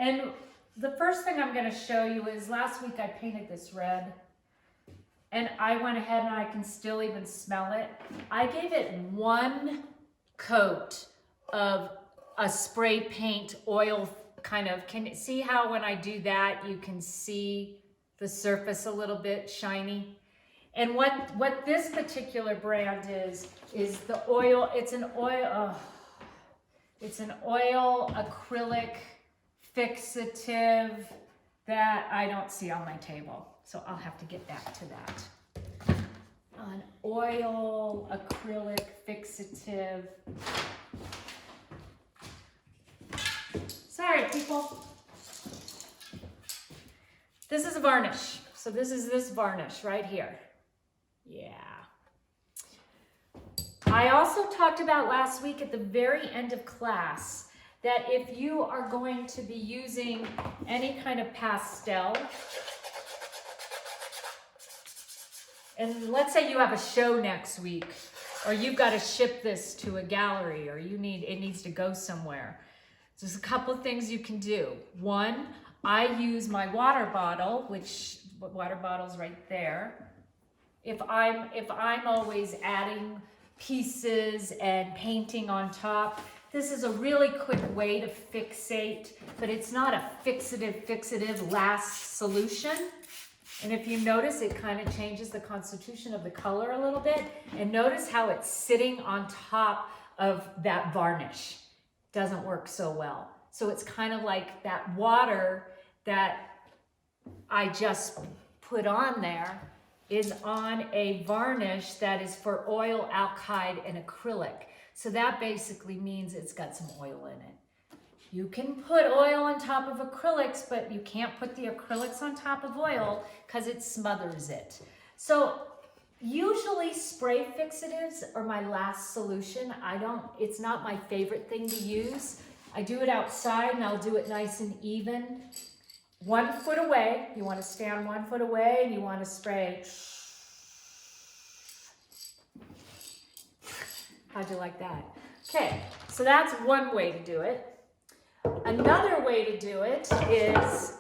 And the first thing I'm going to show you is last week I painted this red. And I went ahead and I can still even smell it. I gave it one coat of a spray paint oil kind of. Can you see how when I do that, you can see the surface a little bit shiny? And what this particular brand is the oil, it's an oil acrylic fixative that I don't see on my table. So I'll have to get back to that. An oil acrylic fixative. Sorry, people. This is a varnish. So this is this varnish right here. Yeah. I also talked about last week at the very end of class that if you are going to be using any kind of pastel, and let's say you have a show next week, or you've got to ship this to a gallery, or it needs to go somewhere. There's a couple of things you can do. One, I use my water bottle, water bottle's right there. If I'm always adding pieces and painting on top, this is a really quick way to fixate, but it's not a fixative last solution. And if you notice, it kind of changes the constitution of the color a little bit. And notice how it's sitting on top of that varnish. Doesn't work so well. So it's kind of like that water that I just put on there is on a varnish that is for oil, alkyd, and acrylic. So that basically means it's got some oil in it. You can put oil on top of acrylics, but you can't put the acrylics on top of oil because it smothers it. So usually spray fixatives are my last solution. It's not my favorite thing to use. I do it outside and I'll do it nice and even. 1 foot away, you want to stand 1 foot away and you want to spray. How'd you like that? Okay, so that's one way to do it. Another way to do it is,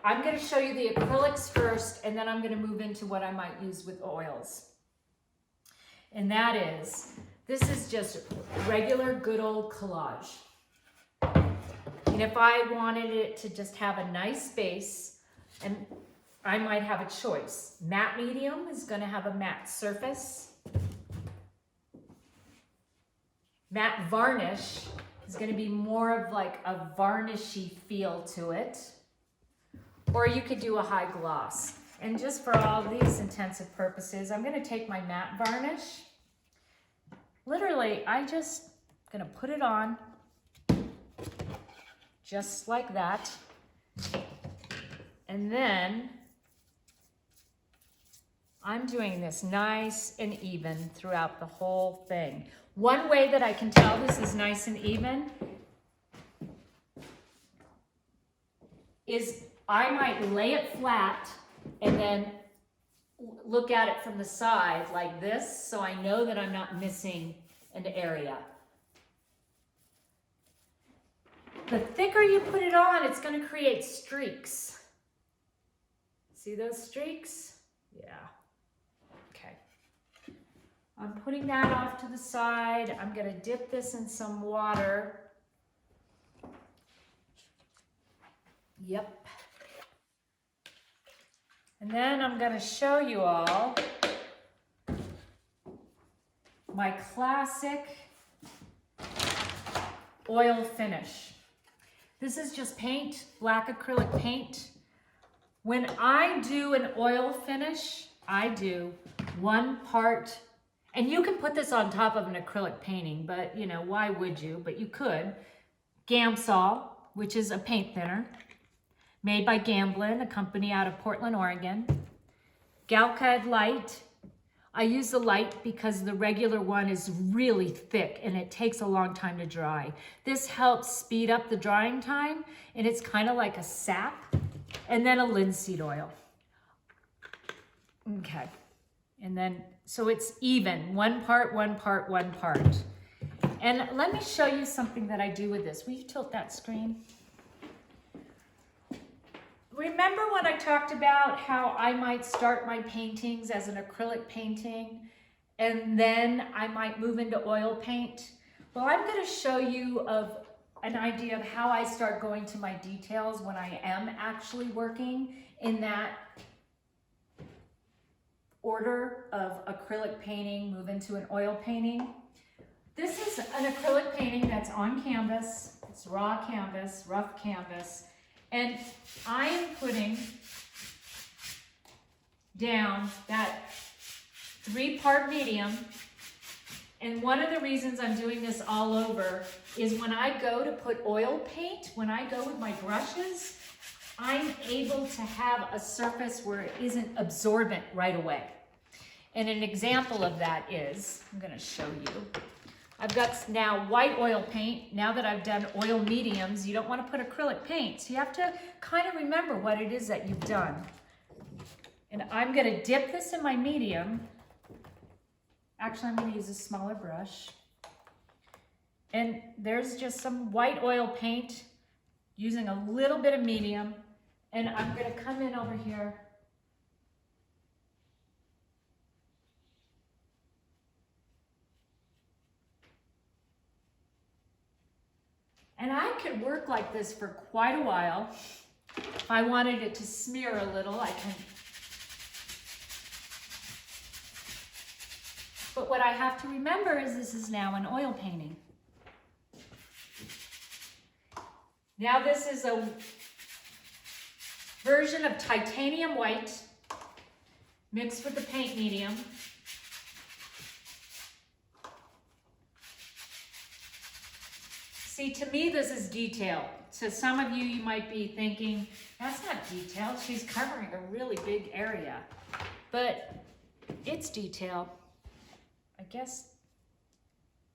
I'm going to show you the acrylics first, and then I'm going to move into what I might use with oils. And that is, this is just regular good old collage. And if I wanted it to just have a nice base, and I might have a choice. Matte medium is going to have a matte surface. Matte varnish is going to be more of like a varnishy feel to it. Or you could do a high gloss. And just for all these intensive purposes, I'm going to take my matte varnish. Literally, I'm just going to put it on just like that. And then I'm doing this nice and even throughout the whole thing. One way that I can tell this is nice and even is I might lay it flat and then look at it from the side like this, so I know that I'm not missing an area. The thicker you put it on, it's going to create streaks. See those streaks? Yeah. Okay. I'm putting that off to the side. I'm going to dip this in some water. Yep. And then I'm going to show you all my classic oil finish. This is just paint, black acrylic paint. When I do an oil finish, I do 1 part, and you can put this on top of an acrylic painting, but you know, why would you? But you could. Gamsol, which is a paint thinner, made by Gamblin, a company out of Portland, Oregon. Galcud Light. I use the light because the regular one is really thick and it takes a long time to dry. This helps speed up the drying time, and it's kind of like a sap. And then a linseed oil. Okay. And then, so it's even, 1 part, 1 part, 1 part. And let me show you something that I do with this. Will you tilt that screen? remember when I talked about how I might start my paintings as an acrylic painting and then I might move into oil paint? Well, I'm going to show you an idea of how I start going to my details when I am actually working in that order of acrylic painting, move into an oil painting. This is an acrylic painting that's on canvas. It's raw canvas, rough canvas. And I am putting down that 3-part medium. And one of the reasons I'm doing this all over is when I go to put oil paint, when I go with my brushes, I'm able to have a surface where it isn't absorbent right away. And an example of that is, I'm going to show you. I've got now white oil paint. Now that I've done oil mediums, you don't want to put acrylic paint. So you have to kind of remember what it is that you've done. And I'm going to dip this in my medium. Actually, I'm going to use a smaller brush. And there's just some white oil paint using a little bit of medium. And I'm going to come in over here. And I could work like this for quite a while. If I wanted it to smear a little, I can. But what I have to remember is this is now an oil painting. Now this is a version of titanium white mixed with the paint medium. See, to me, this is detail. To some of you, you might be thinking, that's not detail. She's covering a really big area. But it's detail. I guess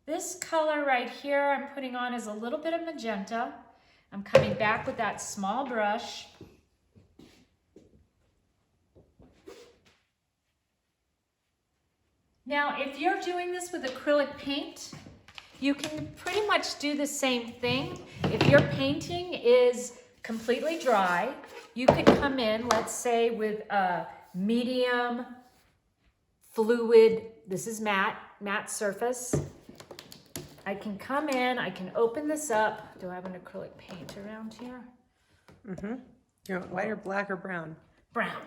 this color right here I'm putting on is a little bit of magenta. I'm coming back with that small brush. Now, if you're doing this with acrylic paint, you can pretty much do the same thing. If your painting is completely dry, you could come in, let's say, with a medium fluid, this is matte surface. I can come in, I can open this up. Do I have an acrylic paint around here? Mm-hmm. You want white or black or brown? Brown.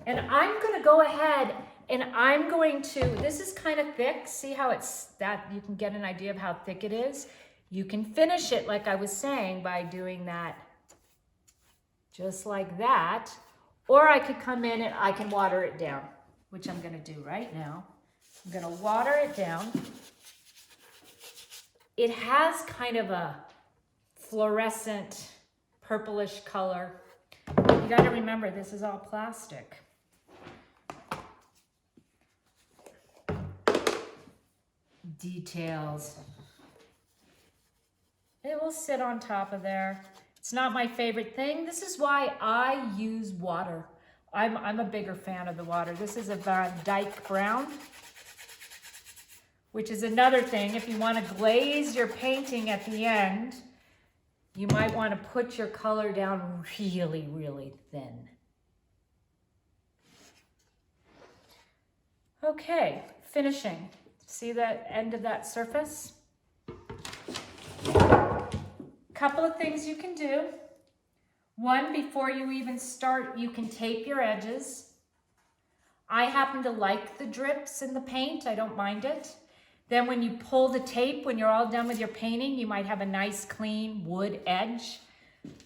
And I'm gonna go ahead and I'm going to, this is kind of thick. See how it's, that you can get an idea of how thick it is. You can finish it, like I was saying, by doing that just like that. Or I could come in and I can water it down, which I'm gonna do right now. I'm gonna water it down. It has kind of a fluorescent purplish color. You gotta remember, this is all plastic. Details. It will sit on top of there. It's not my favorite thing. This is why I use water. I'm a bigger fan of the water. This is a Van Dyke Brown, which is another thing. If you want to glaze your painting at the end, you might want to put your color down really, really thin. Okay, finishing. See that end of that surface? Couple of things you can do. One, before you even start, you can tape your edges. I happen to like the drips in the paint. I don't mind it. Then when you pull the tape, when you're all done with your painting, you might have a nice clean wood edge.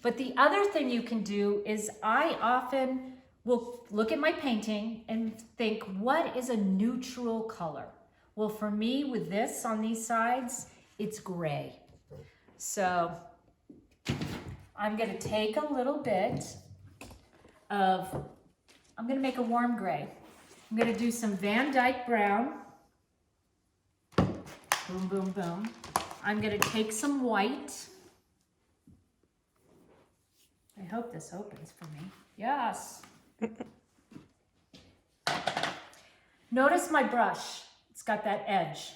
But the other thing you can do is I often will look at my painting and think, what is a neutral color? Well, for me, with this on these sides, it's gray. So I'm gonna take a little bit of, I'm gonna make a warm gray. I'm gonna do some Van Dyke Brown. Boom, boom, boom. I'm gonna take some white. I hope this opens for me. Yes. Notice my brush. It's got that edge.